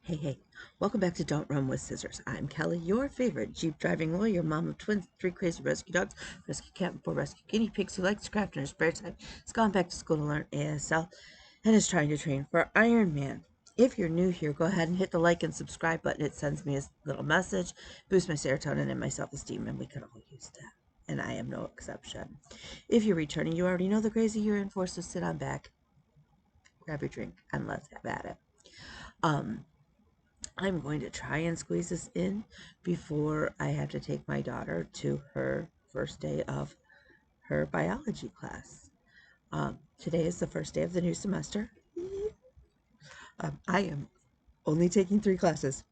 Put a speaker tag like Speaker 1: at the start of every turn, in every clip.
Speaker 1: Hey, hey, welcome back to Don't Run with Scissors. I'm Kelly, your favorite Jeep driving lawyer, mom of twins, 3 crazy rescue dogs, rescue cat, and 4 rescue guinea pigs who likes to craft in her spare time, has gone back to school to learn ASL, and is trying to train for Iron Man. If you're new here, go ahead and hit the like and subscribe button. It sends me a little message, boosts my serotonin and my self-esteem, and we could all use that. And I am no exception. If you're returning, you already know the crazy you're in for, so sit on back, grab your drink, and let's have at it. I'm going to try and squeeze this in before I have to take my daughter to her first day of her biology class. Today is the first day of the new semester. I am only taking 3 classes.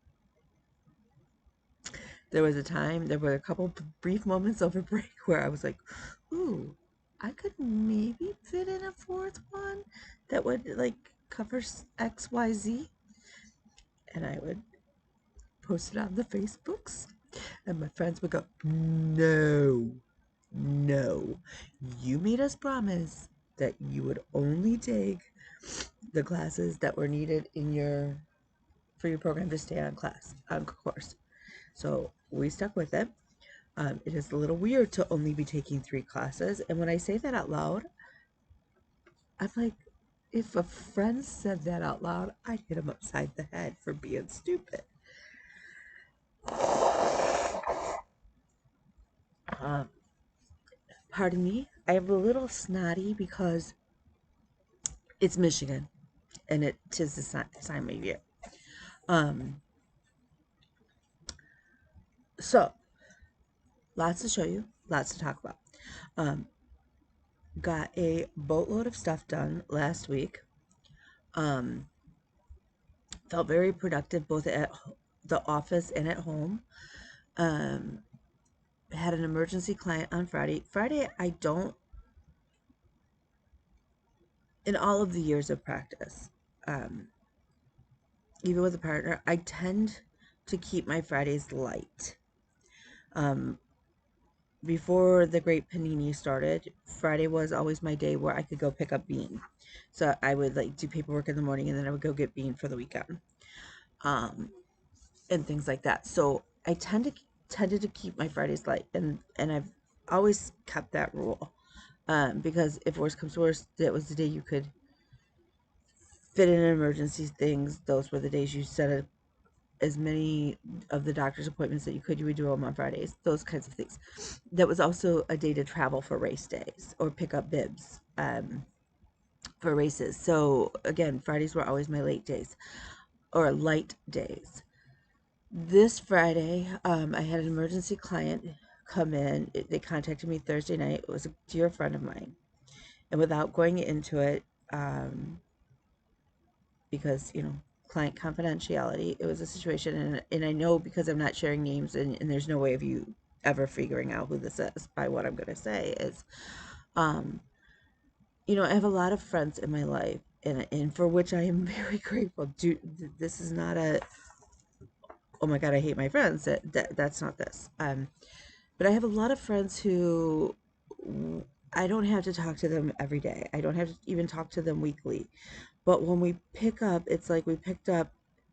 Speaker 1: There were a couple brief moments over break where I was like, ooh, I could maybe fit in a 4th one that would like cover XYZ. And I would post it on the Facebooks. And my friends would go, no, no, you made us promise that you would only take the classes that were needed for your program to stay on course. So we stuck with it. It is a little weird to only be taking 3 classes. And when I say that out loud, I'm like, if a friend said that out loud, I'd hit him upside the head for being stupid. Pardon me, I am a little snotty because it's Michigan and it tis the time of year. So lots to show you, lots to talk about. Got a boatload of stuff done last week. Felt very productive both at the office and at home. Had an emergency client on Friday. I don't, in all of the years of practice, even with a partner, I tend to keep my Fridays light. Before the great panini started, Friday was always my day where I could go pick up Bean. So I would like do paperwork in the morning and then I would go get Bean for the weekend. And things like that. So I tended to keep my Fridays light, and I've always kept that rule. Because if worse comes to worse, that was the day you could fit in emergency things. Those were the days you set as many of the doctor's appointments that you could. You would do them on Fridays, those kinds of things. That was also a day to travel for race days or pick up bibs for races. So again, Fridays were always my late days or light days. This Friday, I had an emergency client come in. They contacted me Thursday night. It was a dear friend of mine. And without going into it, because, client confidentiality, it was a situation, and I know because I'm not sharing names, and there's no way of you ever figuring out who this is by what I'm going to say, is, I have a lot of friends in my life, and for which I am very grateful. This is not a, oh my God, I hate my friends. That's not this. But I have a lot of friends who I don't have to talk to them every day. I don't have to even talk to them weekly. But when we pick up, it's like we picked up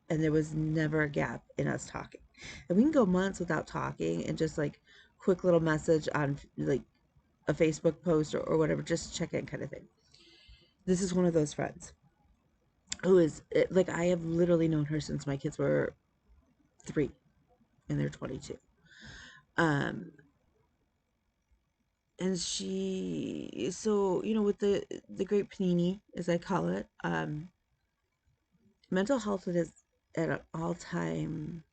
Speaker 1: and there was never a gap in us talking. And we can go months without talking and just like quick little message on like a Facebook post or whatever, just check in kind of thing. This is one of those friends who is like, I have literally known her since my kids were 3 and they're 22. And so with the great panini, as I call it, mental health is at an all-time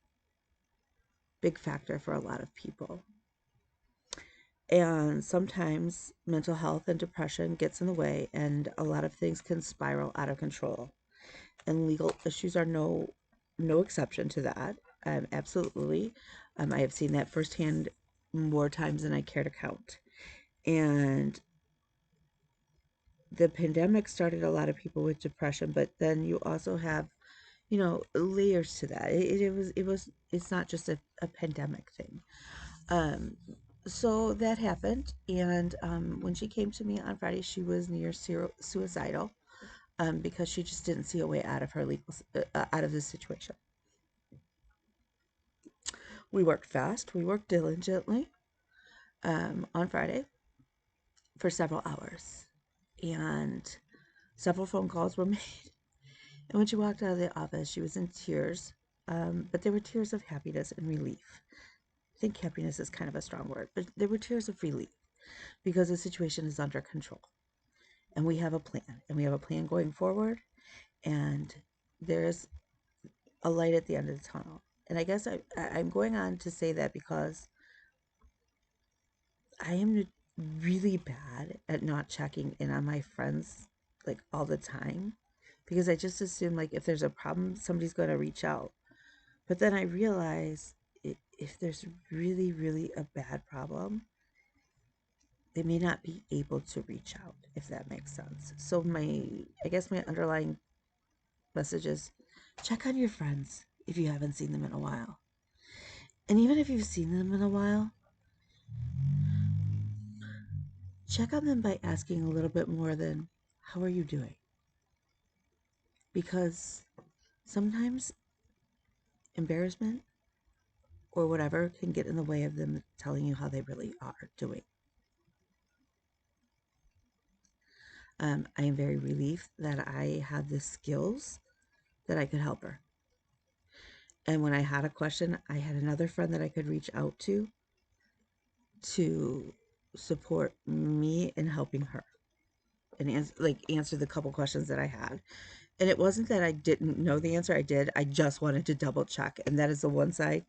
Speaker 1: big factor for a lot of people, and sometimes mental health and depression gets in the way, and a lot of things can spiral out of control, and legal issues are no exception to that. Absolutely. I have seen that firsthand more times than I care to count. And the pandemic started a lot of people with depression, but then you also have, layers to that. It's not just a pandemic thing. So that happened, and when she came to me on Friday, she was near suicidal, because she just didn't see a way out of her out of this situation. We worked fast. We worked diligently on Friday for several hours. And several phone calls were made. And when she walked out of the office, she was in tears. But there were tears of happiness and relief. I think happiness is kind of a strong word, but there were tears of relief because the situation is under control. And we have a plan. And we have a plan going forward. And there's a light at the end of the tunnel. And I guess I'm going on to say that because I am really bad at not checking in on my friends like all the time because I just assume like if there's a problem, somebody's going to reach out. But then I realize if there's really, really a bad problem, they may not be able to reach out, if that makes sense. So I guess my underlying message is check on your friends if you haven't seen them in a while. And even if you've seen them in a while, check on them by asking a little bit more than, how are you doing? Because sometimes embarrassment or whatever can get in the way of them telling you how they really are doing. I am very relieved that I have the skills that I could help her. And when I had a question, I had another friend that I could reach out to support me in helping her and answer the couple questions that I had. And it wasn't that I didn't know the answer. I did. I just wanted to double check. And that is the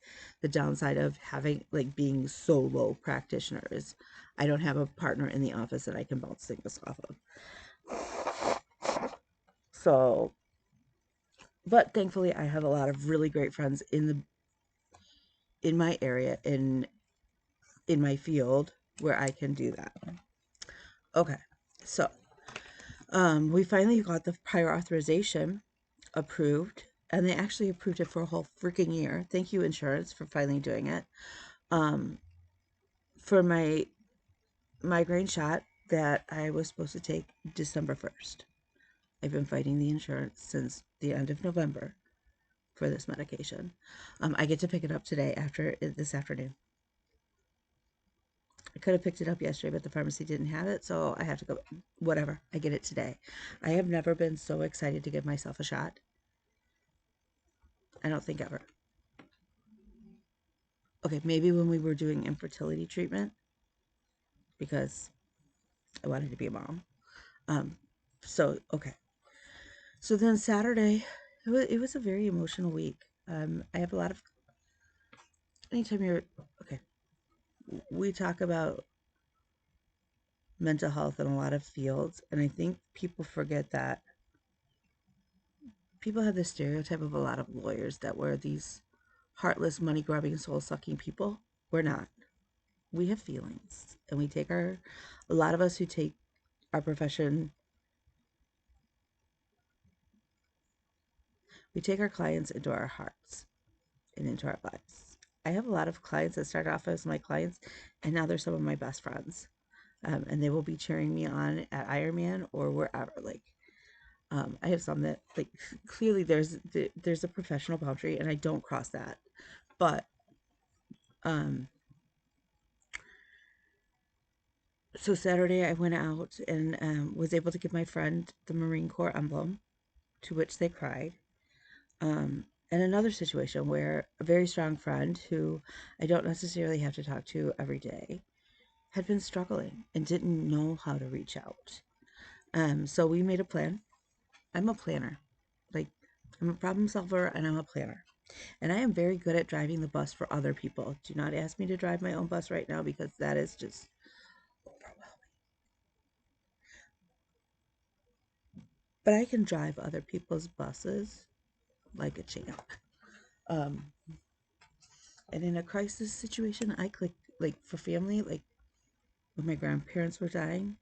Speaker 1: downside of having being solo practitioner is I don't have a partner in the office that I can bounce things off of. So, but thankfully I have a lot of really great friends in my area, in my field where I can do that. Okay. So, we finally got the prior authorization approved, and they actually approved it for a whole freaking year. Thank you, insurance, for finally doing it. For my migraine shot that I was supposed to take December 1st. I've been fighting the insurance since the end of November for this medication. I get to pick it up today this afternoon. I could have picked it up yesterday, but the pharmacy didn't have it, so I have to go. Whatever, I get it today. I have never been so excited to give myself a shot. I don't think ever. Okay, maybe when we were doing infertility treatment, because I wanted to be a mom. Okay. So then Saturday, it was a very emotional week. I have a lot of, anytime okay, we talk about mental health in a lot of fields, and I think people forget that people have this stereotype of a lot of lawyers that we're these heartless, money-grubbing, soul-sucking people. We're not. We have feelings, and a lot of us who take our profession, we take our clients into our hearts and into our lives. I have a lot of clients that started off as my clients, and now they're some of my best friends. And they will be cheering me on at Ironman or wherever. I have some that clearly there's a professional boundary, and I don't cross that. But so Saturday I went out and was able to give my friend the Marine Corps emblem, to which they cried. And another situation where a very strong friend who I don't necessarily have to talk to every day had been struggling and didn't know how to reach out. So we made a plan. I'm a planner. I'm a problem solver and I'm a planner. And I am very good at driving the bus for other people. Do not ask me to drive my own bus right now because that is just overwhelming. But I can drive other people's buses like a champ. Um, and in a crisis situation, I click, for family, when my grandparents were dying,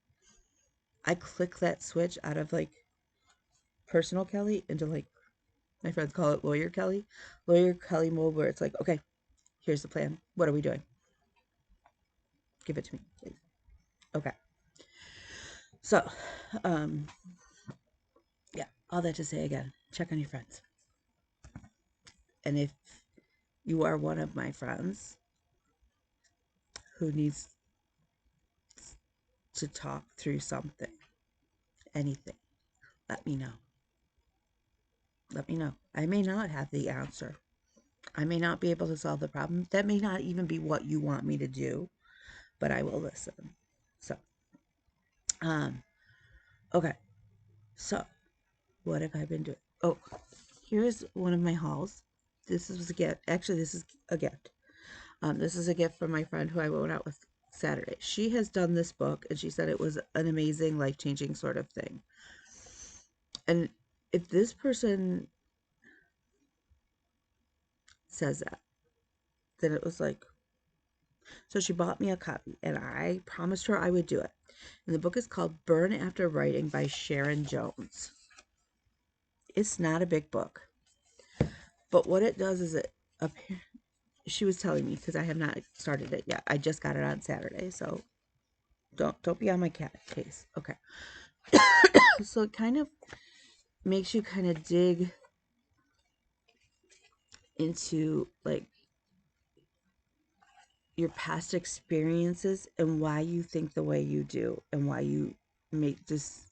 Speaker 1: I click that switch out of personal Kelly into my friends call it lawyer Kelly mode, where it's okay, here's the plan. What are we doing? Give it to me, please. Okay. So, yeah, all that to say again, check on your friends. And if you are one of my friends who needs to talk through something, anything, let me know. Let me know. I may not have the answer. I may not be able to solve the problem. That may not even be what you want me to do, but I will listen. So, um, okay. So, what have I been doing? Oh, here's one of my hauls. This is a gift. Actually, this is a gift. This is a gift from my friend who I went out with Saturday. She has done this book, and she said it was an amazing, life-changing sort of thing. And if this person says that, then it was like, so she bought me a copy, and I promised her I would do it. And the book is called Burn After Writing by Sharon Jones. It's not a big book, but what it does is she was telling me, because I have not started it yet. I just got it on Saturday, so don't be on my cat case. Okay. So it kind of makes you kind of dig into like your past experiences and why you think the way you do and why you make this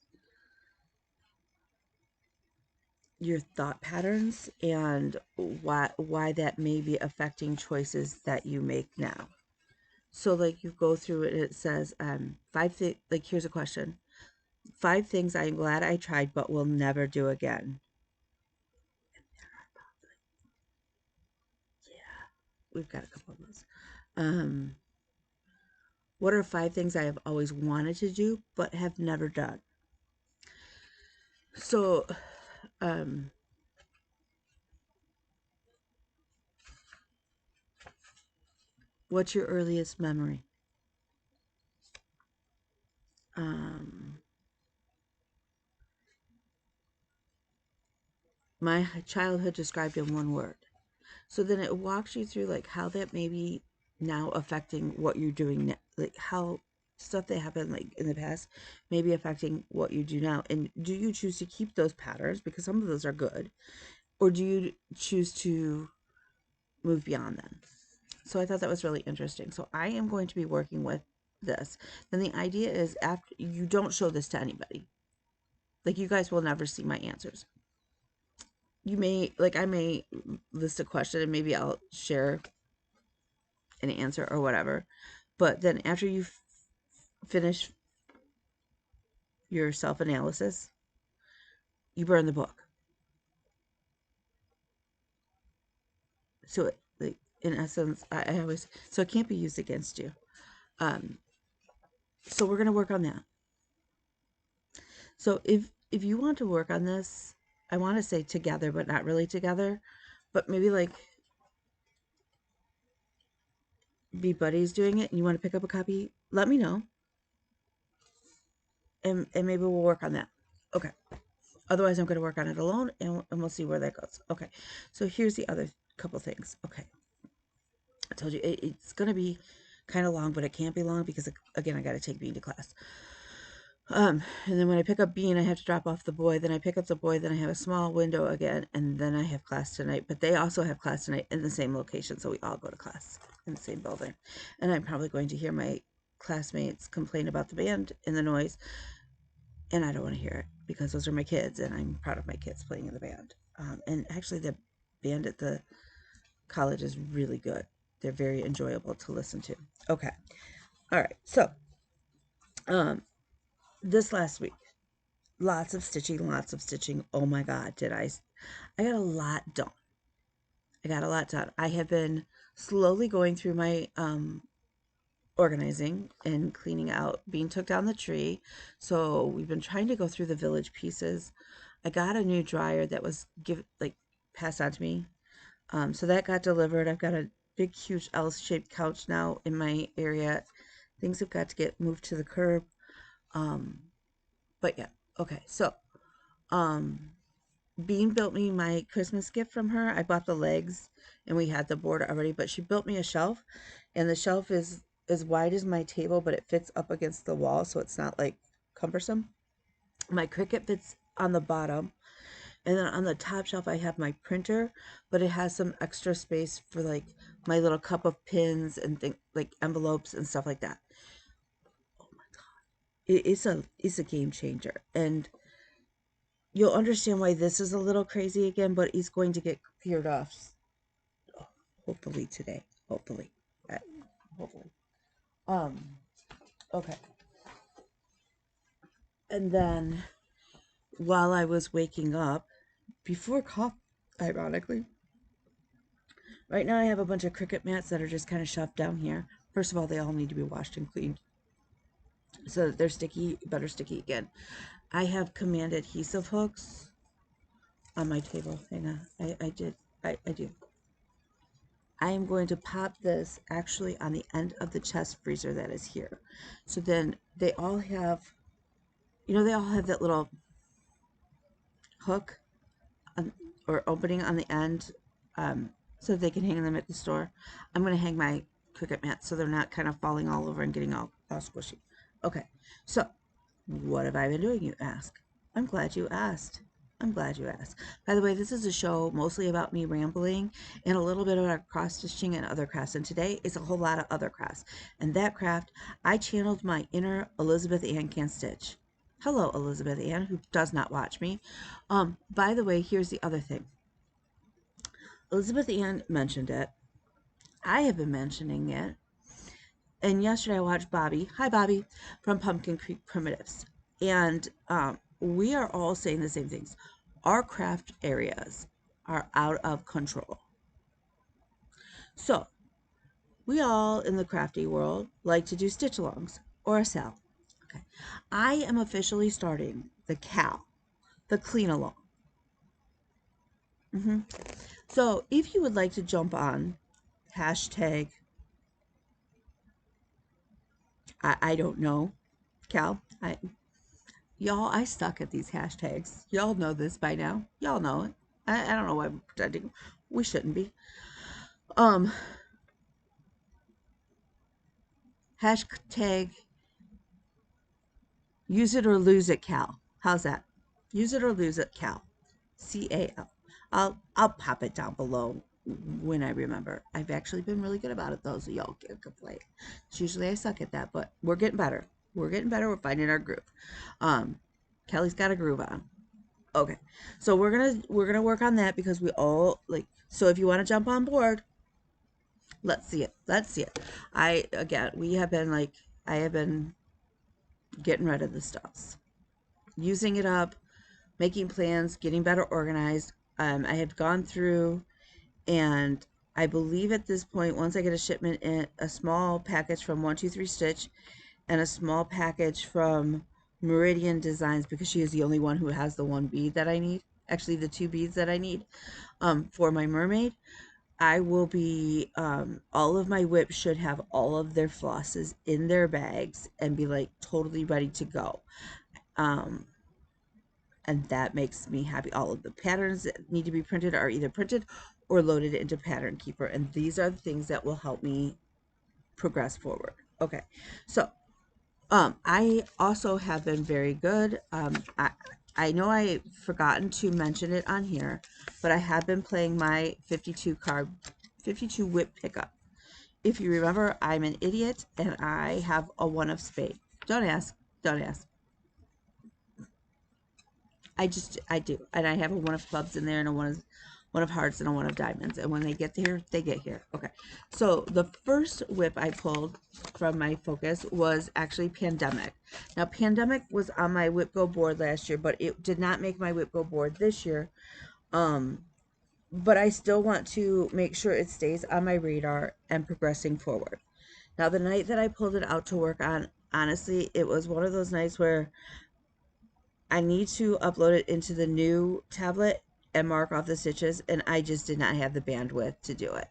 Speaker 1: your thought patterns and why that may be affecting choices that you make now. So like you go through it and it says like here's a question. 5 things I'm glad I tried but will never do again. Yeah, we've got a couple of those. What are 5 things I have always wanted to do but have never done? So, what's your earliest memory? Um, my childhood described in one word. So then it walks you through like how that may be now affecting what you're doing now, like how stuff that happened like in the past may be affecting what you do now. And do you choose to keep those patterns because some of those are good, or do you choose to move beyond them? So I thought that was really interesting. So I am going to be working with this. Then the idea is after you don't show this to anybody. Like you guys will never see my answers. You may like I may list a question and maybe I'll share an answer or whatever. But then after you finish your self-analysis, you burn the book. So like in essence, I always so it can't be used against you. Um, so we're gonna work on that. So if you want to work on this, I want to say together, but not really together, but maybe like be buddies doing it and you want to pick up a copy, let me know. And maybe we'll work on that. Okay. Otherwise, I'm going to work on it alone and we'll see where that goes. Okay. So here's the other couple things. Okay. I told you it's going to be kind of long, but it can't be long because, again, I got to take Bean to class. And then when I pick up Bean, I have to drop off the boy. Then I pick up the boy. Then I have a small window again. And then I have class tonight. But they also have class tonight in the same location. So we all go to class in the same building. And I'm probably going to hear my classmates complain about the band and the noise. And I don't want to hear it because those are my kids. And I'm proud of my kids playing in the band. And actually, the band at the college is really good. They're very enjoyable to listen to. Okay. All right. So, this last week, lots of stitching, lots of stitching. Oh my God, I got a lot done. I got a lot done. I have been slowly going through my organizing and cleaning out. Bean took down the tree, so we've been trying to go through the village pieces. I got a new dryer that was passed on to me. So that got delivered. I've got a big, huge L-shaped couch now in my area. Things have got to get moved to the curb. But yeah, okay. So, Bean built me my Christmas gift from her. I bought the legs and we had the board already, but she built me a shelf, and the shelf is as wide as my table, but it fits up against the wall, so it's not like cumbersome. My Cricut fits on the bottom, And then on the top shelf, I have my printer, but it has some extra space for like my little cup of pins and things like envelopes and stuff like that. It's a game changer, and you'll understand why this is a little crazy again. But he's going to get cleared off, hopefully today. Hopefully, Uh, hopefully. Um. Okay. And then while I was waking up, before coffee, ironically, right now I have a bunch of Cricut mats that are just kind of shoved down here. First of all, they all need to be washed and cleaned so that they're sticky, better sticky again. I have command adhesive hooks on my table. Hang on. I do. I am going to pop this actually on the end of the chest freezer that is here. So then they all have, they all have that little hook on, or opening on the end, so they can hang them at the store. I'm going to hang my Cricut mats so they're not kind of falling all over and getting all squishy. Okay, so what have I been doing, you ask? I'm glad you asked. I'm glad you asked. By the way, this is a show mostly about me rambling and a little bit about cross stitching and other crafts. And today is a whole lot of other crafts. And that craft, I channeled my inner Elizabeth Ann Can Stitch. Hello, Elizabeth Ann, who does not watch me. By the way, here's the other thing. Elizabeth Ann mentioned it. I have been mentioning it. And yesterday I watched Bobby, hi Bobby, from Pumpkin Creek Primitives. And we are all saying the same things. Our craft areas are out of control. So, we all in the crafty world like to do stitch alongs or a sell. Okay. I am officially starting the CAL, the clean along. So, if you would like to jump on hashtag, I don't know, Cal, y'all, I suck at these hashtags. Y'all know this by now. Y'all know it. I don't know why I'm pretending. We shouldn't be. Hashtag use it or lose it, Cal. How's that? Use it or lose it, Cal. CAL. I'll pop it down below when I remember. I've actually been really good about it though, so y'all can't complain. It's usually I suck at that, but we're getting better. We're getting better. We're finding our groove. Kelly's got a groove on. Okay, so we're gonna work on that because we all like. So if you want to jump on board, let's see it. Let's see it. We have been like, I have been getting rid of the stuffs, using it up, making plans, getting better organized. I have gone through, and I believe at this point, once I get a shipment in, a small package from 123 Stitch and a small package from Meridian Designs, because she is the only one who has the one bead that I need, actually the two beads that I need for my mermaid. I will be, all of my whips should have all of their flosses in their bags and be like totally ready to go. And that makes me happy. All of the patterns that need to be printed are either printed or loaded into Pattern Keeper. And these are the things that will help me progress forward. Okay, so I also have been very good. I know I've forgotten to mention it on here, but I have been playing my 52 whip pickup. If you remember, I'm an idiot and I have a one of spade. Don't ask. Don't ask. I do. And I have a one of clubs in there and a one of hearts and a one of diamonds. And when they get here, they get here. Okay. So the first whip I pulled from my focus was actually Pandemic. Now, Pandemic was on my Whip Go board last year, but it did not make my Whip Go board this year. But I still want to make sure it stays on my radar and progressing forward. Now, the night that I pulled it out to work on, honestly, it was one of those nights where I need to upload it into the new tablet and mark off the stitches, and I just did not have the bandwidth to do it.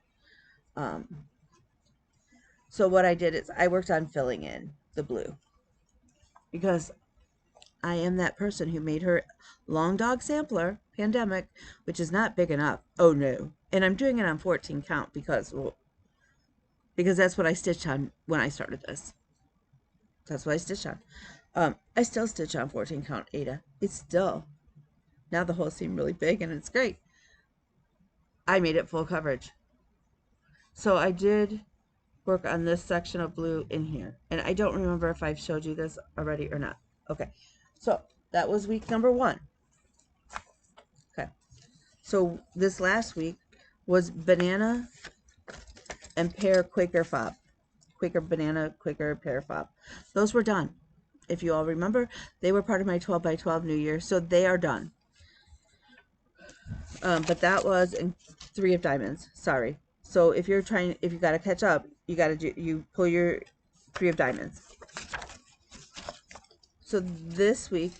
Speaker 1: So what I did is I worked on filling in the blue because I am that person who made her long dog sampler, Pandemic, which is not big enough. Oh no. And I'm doing it on 14 count because that's what I stitched on when I started this. That's what I stitched on. I still stitch on 14 count, Ada. It's still Now the holes seem really big and it's great. I made it full coverage. So I did work on this section of blue in here. And I don't remember if I've showed you this already or not. Okay, so that was week number 1. Okay, so this last week was banana and pear Quaker fob. Quaker banana, Quaker pear fob. Those were done. If you all remember, they were part of my 12 by 12 New Year, so they are done. But that was in 3 of diamonds. Sorry. So if you got to catch up, you pull your 3 of diamonds. So this week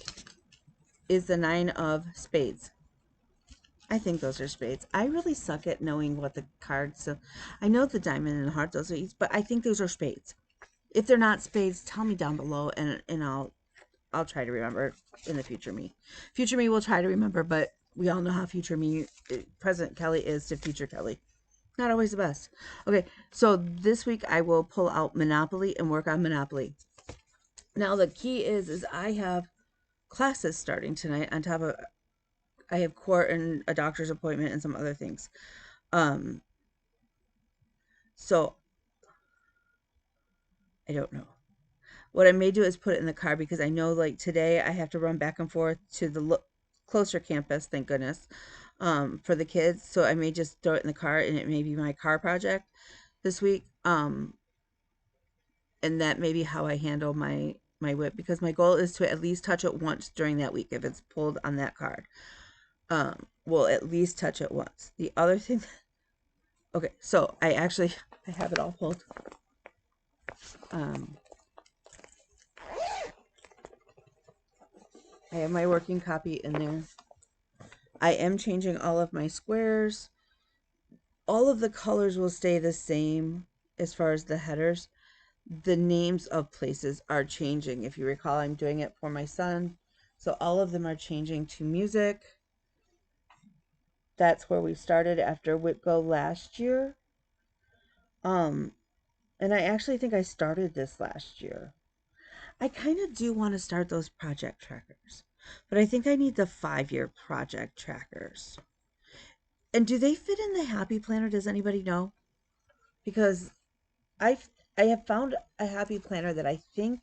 Speaker 1: is the 9 of spades. I think those are spades. I really suck at knowing what the cards. So I know the diamond and the heart, those are each, but I think those are spades. If they're not spades, tell me down below, and I'll try to remember in the future me. Future me will try to remember, but we all know how future me, present Kelly is to future Kelly. Not always the best. Okay, so this week I will pull out Monopoly and work on Monopoly. Now the key is I have classes starting tonight on top of, I have court and a doctor's appointment and some other things. So I don't know. What I may do is put it in the car because I know like today I have to run back and forth to the closer campus, thank goodness, for the kids. So I may just throw it in the car and it may be my car project this week. And that may be how I handle my whip, because my goal is to at least touch it once during that week if it's pulled on that card. We'll at least touch it once. The other thing, okay, so I have it all pulled. I have my working copy in there. I am changing all of my squares. All of the colors will stay the same as far as the headers. The names of places are changing. If you recall, I'm doing it for my son. So all of them are changing to music. That's where we started after WhipGo last year. And I actually think I started this last year. I kind of do want to start those project trackers, but I think I need the 5-year project trackers. And do they fit in the Happy Planner? Does anybody know? Because I have found a Happy Planner that I think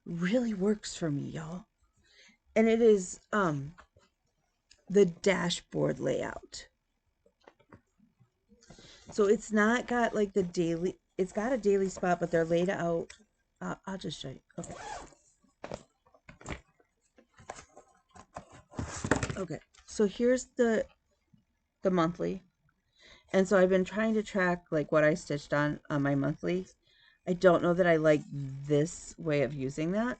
Speaker 1: really works for me, y'all. And it is the dashboard layout. So it's not got like the daily, it's got a daily spot, but they're laid out. I'll just show you. Okay. Okay. So here's the monthly. And so I've been trying to track like what I stitched on my monthly. I don't know that I like this way of using that.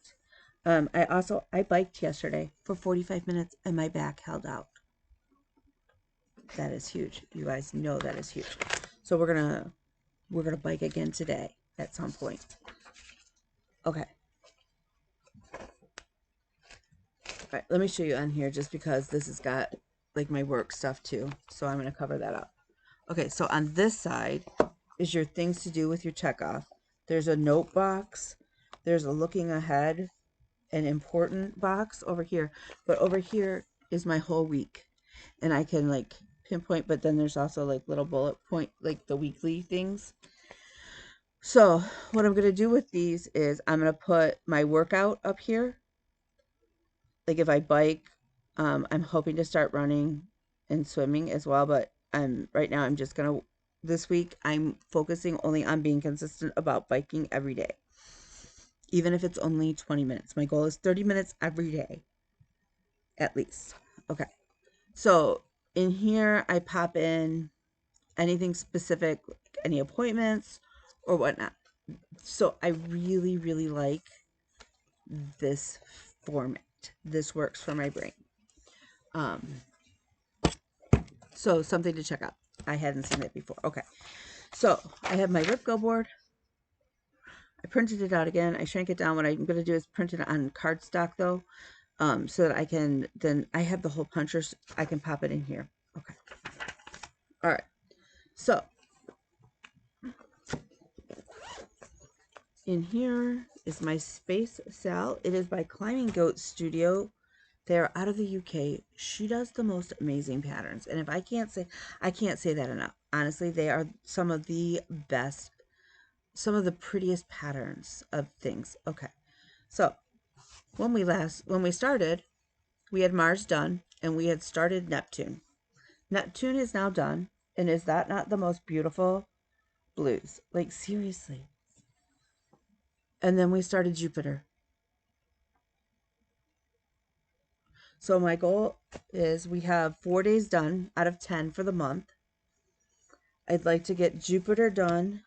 Speaker 1: I biked yesterday for 45 minutes and my back held out. That is huge. You guys know that is huge. So we're gonna bike again today at some point. Okay. All right, let me show you on here just because this has got like my work stuff too. So I'm gonna cover that up. Okay, so on this side is your things to do with your checkoff. There's a note box. There's a looking ahead, an important box over here. But over here is my whole week. And I can like pinpoint, but then there's also like little bullet point, like the weekly things. So what I'm going to do with these is I'm going to put my workout up here. Like if I bike, I'm hoping to start running and swimming as well. But right now I'm just going to, this week I'm focusing only on being consistent about biking every day. Even if it's only 20 minutes. My goal is 30 minutes every day. At least. Okay. So in here, I pop in anything specific, like any appointments or whatnot. So I really, really like this format. This works for my brain. So something to check out. I hadn't seen it before. Okay. So I have my WhipGo board. I printed it out again. I shrank it down. What I'm going to do is print it on cardstock though. So that I can, then I have the whole punchers. I can pop it in here. Okay. All right. So in here is my space cell. It is by Climbing Goat Studio. They're out of the UK. She does the most amazing patterns. And if I can't say that enough. Honestly, they are some of the best, some of the prettiest patterns of things. Okay. So when we started, we had Mars done and we had started Neptune. Neptune is now done. And is that not the most beautiful blues? Like, seriously. And then we started Jupiter. So my goal is we have 4 days done out of 10 for the month. I'd like to get Jupiter done,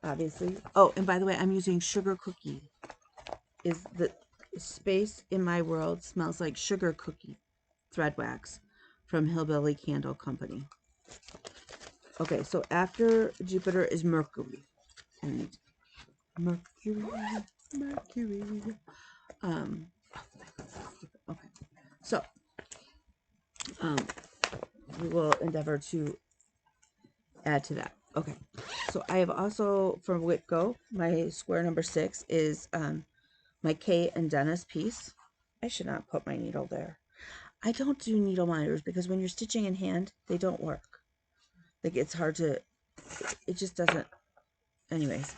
Speaker 1: obviously. Oh, and by the way, I'm using sugar cookie. Is the space in my world smells like sugar cookie thread wax from Hillbilly Candle Company. Okay, so after Jupiter is Mercury. And Mercury. Okay. So, we will endeavor to add to that. Okay. So I have also, from Whitgo, my square number 6 is my Kay and Dennis piece. I should not put my needle there. I don't do needle monitors because when you're stitching in hand, they don't work. Like, it's hard to, it just doesn't. Anyways,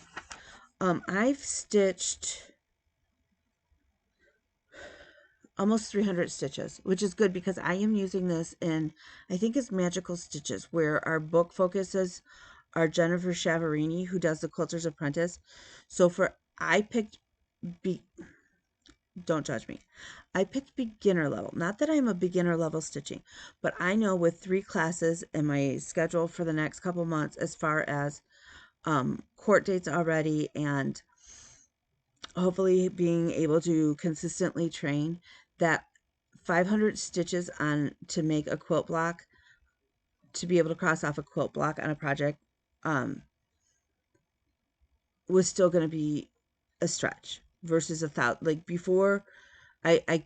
Speaker 1: I've stitched almost 300 stitches, which is good because I am using this in, I think it's Magical Stitches, where our book focuses are Jennifer Chavarini, who does the Quilter's Apprentice. So I picked, don't judge me. I picked beginner level. Not that I'm a beginner level stitching, but I know with 3 classes in my schedule for the next couple months, as far as court dates already, and hopefully being able to consistently train, that 500 stitches on to make a quilt block, to be able to cross off a quilt block on a project, was still going to be a stretch versus 1,000. Like, before, I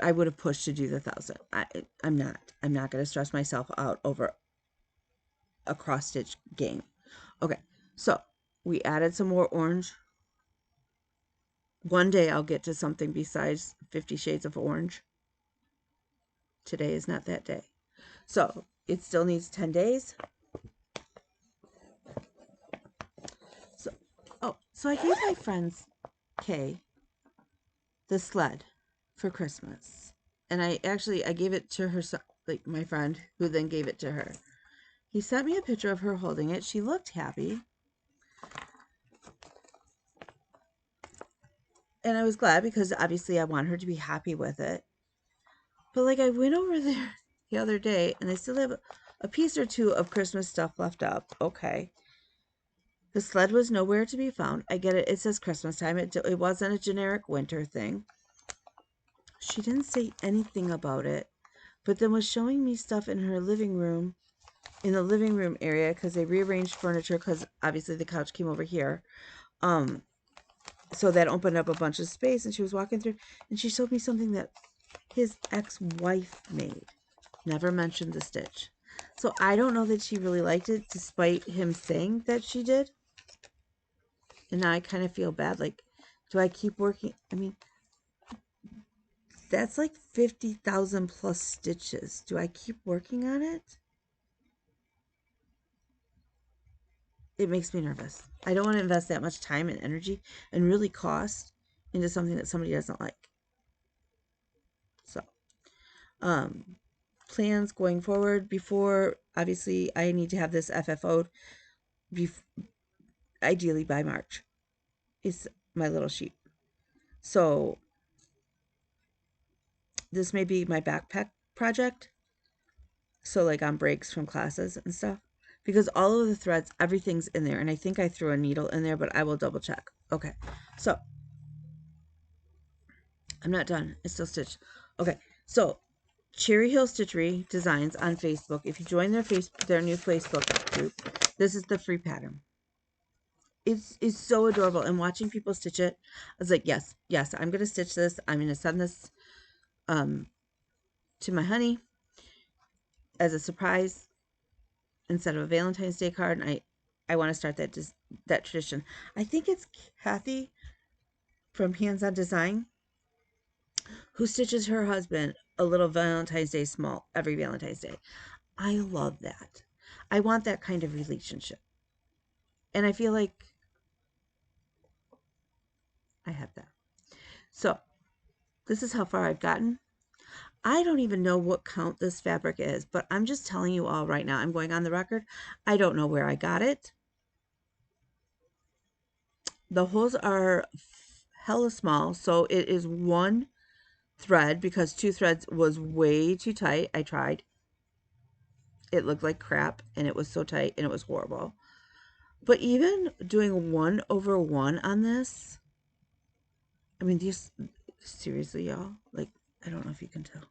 Speaker 1: would have pushed to do the 1,000. I'm not going to stress myself out over a cross stitch game. Okay, so we added some more orange. One day I'll get to something besides 50 Shades of Orange. Today is not that day. So it still needs 10 days. So I gave my friends Kay the sled for Christmas. And I gave it to her, like my friend, who then gave it to her. He sent me a picture of her holding it. She looked happy. And I was glad because obviously I want her to be happy with it. But like, I went over there the other day and I still have a piece or two of Christmas stuff left up. Okay. The sled was nowhere to be found. I get it. It says Christmas time. It wasn't a generic winter thing. She didn't say anything about it, but then was showing me stuff in her living room, in the living room area, because they rearranged furniture because obviously the couch came over here. So that opened up a bunch of space, and she was walking through, and she showed me something that his ex-wife made. Never mentioned the stitch. So I don't know that she really liked it, despite him saying that she did. And now I kind of feel bad. Like, do I keep working? I mean, that's like 50,000 plus stitches. Do I keep working on it? It makes me nervous. I don't want to invest that much time and energy and really cost into something that somebody doesn't like. So, plans going forward. Before, obviously, I need to have this FFO'd ideally by March. Is my little sheet. So, this may be my backpack project. So, like, on breaks from classes and stuff. Because all of the threads, everything's in there. And I think I threw a needle in there, but I will double check. Okay. So, I'm not done. It's still stitched. Okay. So, Cherry Hill Stitchery Designs on Facebook. If you join their new Facebook group, this is the free pattern. It's so adorable. And watching people stitch it, I was like, yes, I'm going to stitch this. I'm going to send this to my honey as a surprise instead of a Valentine's Day card. And I want to start that tradition. I think it's Kathy from Hands On Design who stitches her husband a little Valentine's Day small every Valentine's Day. I love that. I want that kind of relationship. And I feel like I have that. So, this is how far I've gotten. I don't even know what count this fabric is, but I'm just telling you all right now. I'm going on the record. I don't know where I got it. The holes are hella small, so it is one thread because two threads was way too tight. I tried. It looked like crap, and it was so tight, and it was horrible. But even doing 1/1 on this, I mean, these, seriously, y'all, like, I don't know if you can tell.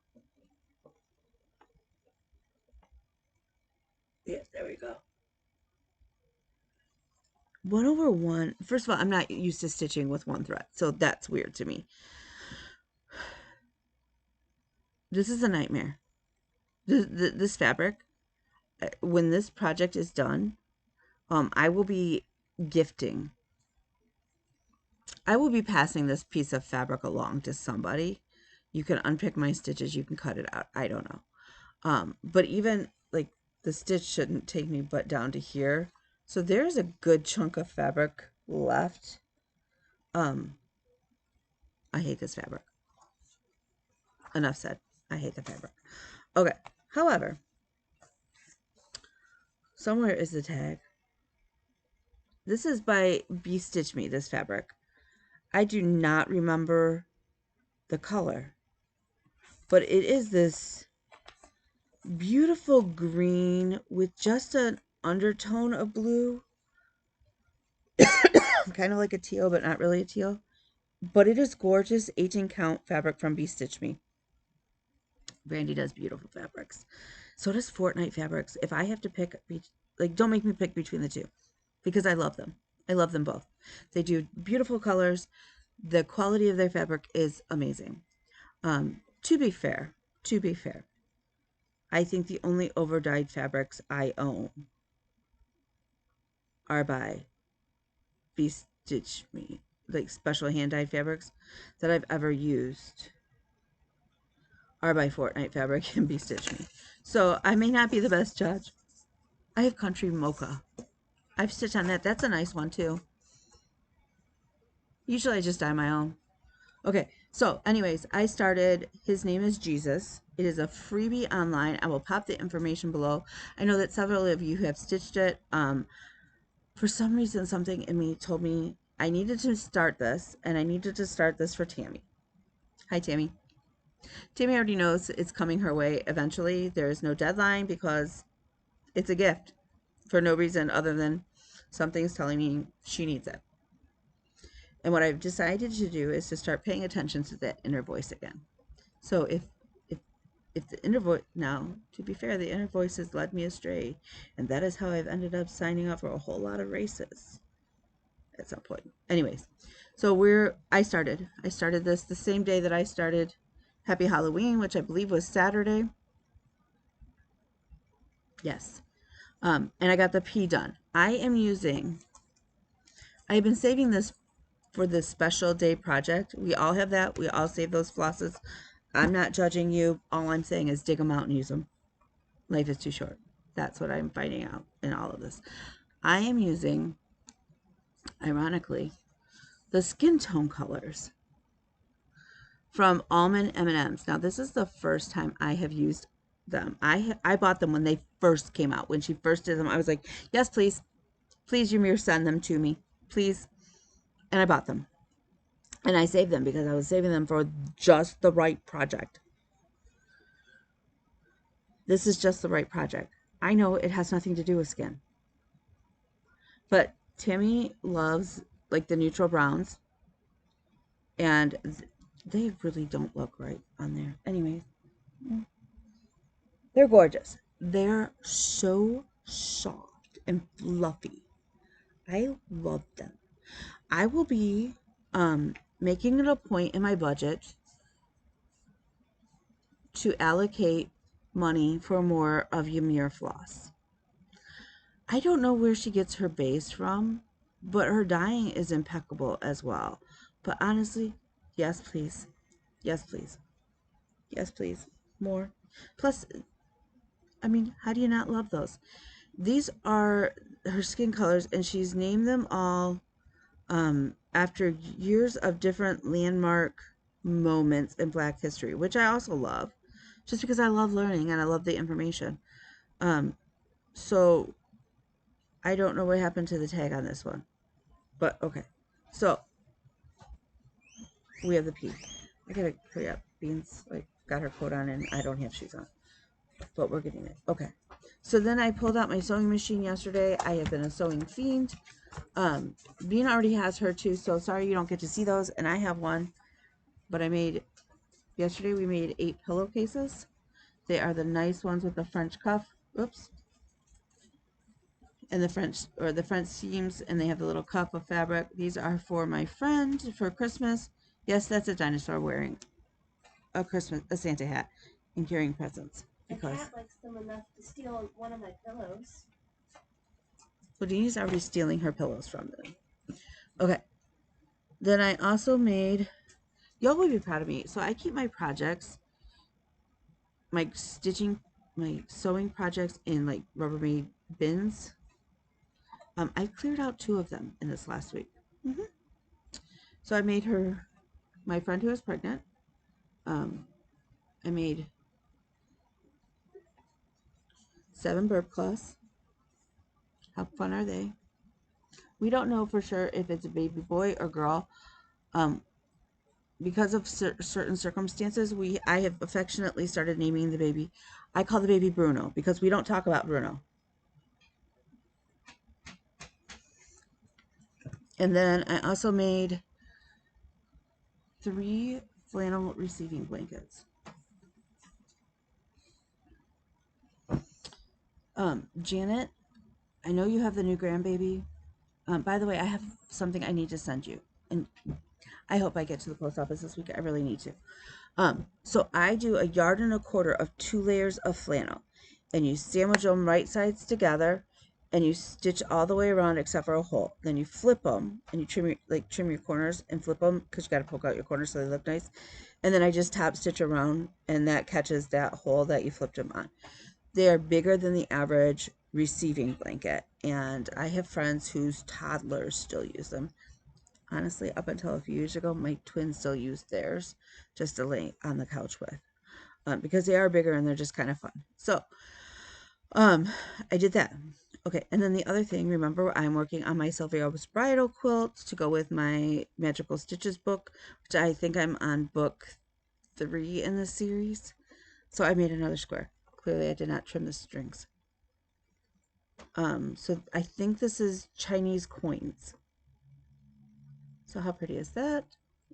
Speaker 1: Yes, there we go. 1/1. First of all, I'm not used to stitching with one thread, so that's weird to me. This is a nightmare. This fabric, when this project is done, I will be gifting. I will be passing this piece of fabric along to somebody. You can unpick my stitches. You can cut it out. I don't know. But even like the stitch shouldn't take me but down to here. So there's a good chunk of fabric left. I hate this fabric. Enough said. I hate the fabric. Okay. However, somewhere is the tag. This is by Be Stitch Me, this fabric. I do not remember the color, but it is this beautiful green with just an undertone of blue. Kind of like a teal, but not really a teal. But it is gorgeous 18 count fabric from Be Stitch Me. Brandy does beautiful fabrics. So does Fortnite Fabrics. If I have to pick, like, don't make me pick between the two because I love them. I love them both. They do beautiful colors. The quality of their fabric is amazing. To be fair, I think the only overdyed fabrics I own are by Be Stitch Me, like special hand dyed fabrics that I've ever used are by Fortnite Fabric and Be Stitch Me. So I may not be the best judge. I have Country Mocha. I've stitched on that. That's a nice one too. Usually I just dye my own. Okay, so anyways, I started, his name is Jesus. It is a freebie online. I will pop the information below. I know that several of you have stitched it. For some reason, something in me told me I needed to start this, and I needed to start this for Tammy. Hi, Tammy. Tammy already knows it's coming her way eventually. There is no deadline because it's a gift for no reason other than something's telling me she needs it. And what I've decided to do is to start paying attention to that inner voice again. So if the inner voice, now, to be fair, the inner voice has led me astray, and that is how I've ended up signing up for a whole lot of races at some point. Anyways, so I started this the same day that I started Happy Halloween, which I believe was Saturday. Yes. And I got the P done. I've been saving this for this special day project. We all have that. We all save those flosses. I'm not judging you. All I'm saying is dig them out and use them. Life is too short. That's what I'm finding out in all of this. I am using, ironically, the skin tone colors from Almond M&Ms. Now, this is the first time I have used them. I bought them when they first came out. When she first did them, I was like, yes, please. Please, Ymir, send them to me. Please. And I bought them. And I saved them because I was saving them for just the right project. This is just the right project. I know it has nothing to do with skin. But Tammy loves, like, the neutral browns. And they really don't look right on there. Anyways. They're gorgeous. They're so soft and fluffy. I love them. I will be making it a point in my budget to allocate money for more of Ymir floss. I don't know where she gets her base from, but her dyeing is impeccable as well. But honestly, yes, please. Yes, please. Yes, please. More. Plus, I mean, how do you not love those? These are her skin colors, and she's named them all after years of different landmark moments in Black history, which I also love, just because I love learning and I love the information. Um, so I don't know what happened to the tag on this one, but okay. So we have the P. I gotta hurry up. Beans like got her coat on and I don't have shoes on, but we're getting it. Okay. So then I pulled out my sewing machine yesterday. I have been a sewing fiend. Bean already has her too, so sorry you don't get to see those. And I have one, but I made yesterday. We made 8 pillowcases. They are the nice ones with the French cuff. Oops. And the front seams, and they have the little cuff of fabric. These are for my friend for Christmas. Yes, that's a dinosaur wearing a Santa hat and carrying presents. Because the cat likes them enough to steal one of my pillows. Well, Deanie's already stealing her pillows from them. Okay. Then I also made, y'all will be proud of me. So I keep my projects, my sewing projects in like Rubbermaid bins. I cleared out 2 of them in this last week. So I made her, my friend who was pregnant. I made 7 burp cloths. How fun are they? We don't know for sure if it's a baby boy or girl. Because of certain circumstances, I have affectionately started naming the baby. I call the baby Bruno because we don't talk about Bruno. And then I also made 3 flannel receiving blankets. Janet, I know you have the new grandbaby. By the way, I have something I need to send you. And I hope I get to the post office this week. I really need to. So I do 1.25 yards of 2 layers of flannel, and you sandwich them right sides together, and you stitch all the way around except for a hole. Then you flip them, and you trim your corners and flip them because you got to poke out your corners so they look nice. And then I just top stitch around, and that catches that hole that you flipped them on. They are bigger than the average receiving blanket, and I have friends whose toddlers still use them. Honestly, up until a few years ago, my twins still used theirs just to lay on the couch with, because they are bigger and they're just kind of fun. So I did that. Okay, and then the other thing, remember, I'm working on my Sylvia's Bridal quilt to go with my Magical Stitches book, which I think I'm on book 3 in the series. So I made another square. Clearly, I did not trim the strings. So I think this is Chinese coins. So how pretty is that?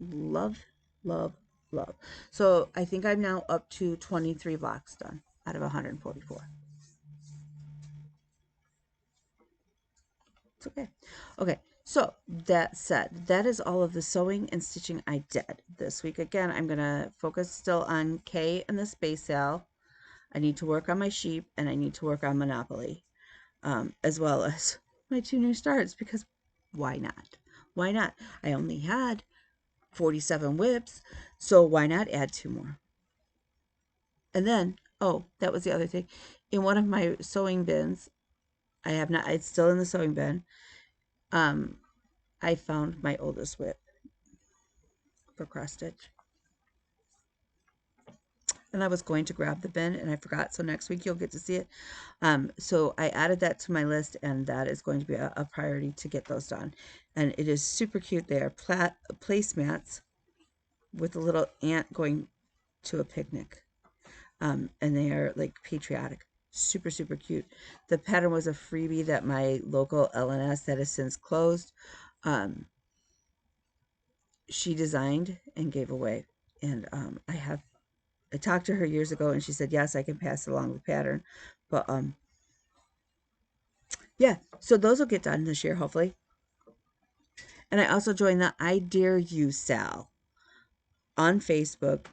Speaker 1: Love, love, love. So I think I'm now up to 23 blocks done out of 144. It's okay. Okay, so that said, that is all of the sewing and stitching I did this week. Again, I'm going to focus still on Kay and the space sail. I need to work on my sheep, and I need to work on Monopoly, as well as my 2 new starts, because why not? Why not? I only had 47 whips, so why not add 2 more? And then, oh, that was the other thing. In one of my sewing bins, I have not, it's still in the sewing bin. I found my oldest whip for cross stitch. And I was going to grab the bin and I forgot. So next week you'll get to see it. So I added that to my list, and that is going to be a priority to get those done. And it is super cute. They are placemats with a little ant going to a picnic. And they are like patriotic. Super, super cute. The pattern was a freebie that my local LNS that has since closed, she designed and gave away. And I talked to her years ago, and she said, yes, I can pass along the pattern. But yeah, so those will get done this year, hopefully. And I also joined the I Dare You Sal on Facebook.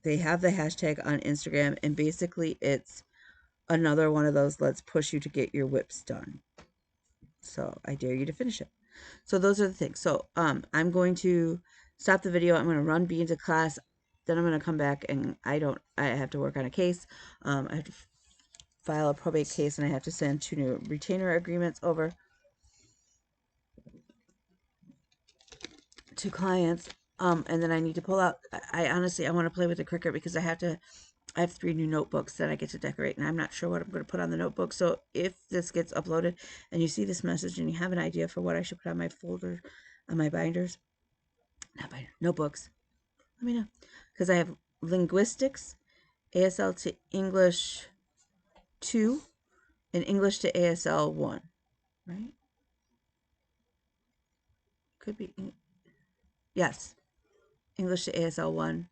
Speaker 1: They have the hashtag on Instagram, and basically it's another one of those, let's push you to get your whips done. So I dare you to finish it. So those are the things. So I'm going to stop the video. I'm going to run B into class. then I'm going to come back and I have to work on a case. I have to file a probate case, and I have to send 2 new retainer agreements over to clients. And then I need to pull out, I honestly, I want to play with the Cricut because I have 3 new notebooks that I get to decorate, and I'm not sure what I'm going to put on the notebook. So if this gets uploaded and you see this message and you have an idea for what I should put on my folder, on my binders, not binder, notebooks, let me know. Because I have linguistics, ASL to English 2, and English to ASL 1, right? Could be, yes. English to ASL 1,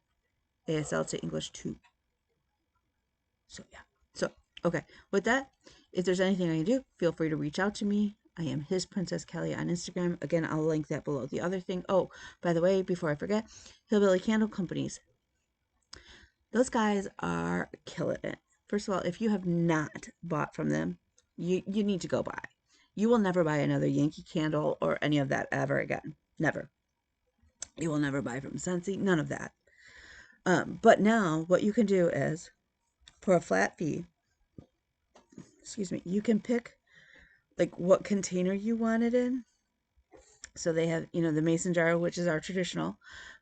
Speaker 1: ASL to English 2. So, yeah. So, okay. With that, if there's anything I can do, feel free to reach out to me. I am His Princess Kelly on Instagram. Again, I'll link that below. The other thing, oh, by the way, before I forget, Hillbilly Candle Companies. Those guys are killing it. First of all, if you have not bought from them, you need to go buy. You will never buy another Yankee Candle or any of that ever again. Never. You will never buy from Scentsy. None of that. But now what you can do is, for a flat fee, excuse me, you can pick like what container you want it in. So they have, the mason jar, which is our traditional,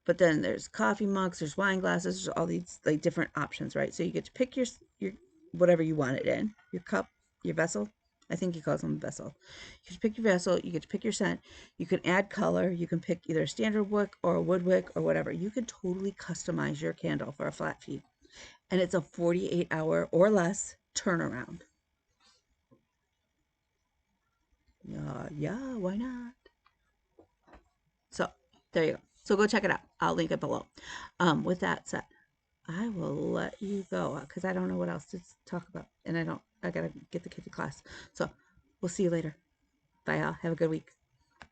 Speaker 1: but then there's coffee mugs, there's wine glasses, there's all these like different options, right? So you get to pick your whatever you want it in, your cup, your vessel. I think he calls them vessel. You get to pick your vessel, you get to pick your scent, you can add color, you can pick either a standard wick or a wood wick or whatever. You can totally customize your candle for a flat fee. And it's a 48-hour or less turnaround. Yeah, why not? So there you go. So go check it out. I'll link it below. With that said, I will let you go because I don't know what else to talk about. And I gotta get the kid to class. So we'll see you later. Bye, y'all. Have a good week.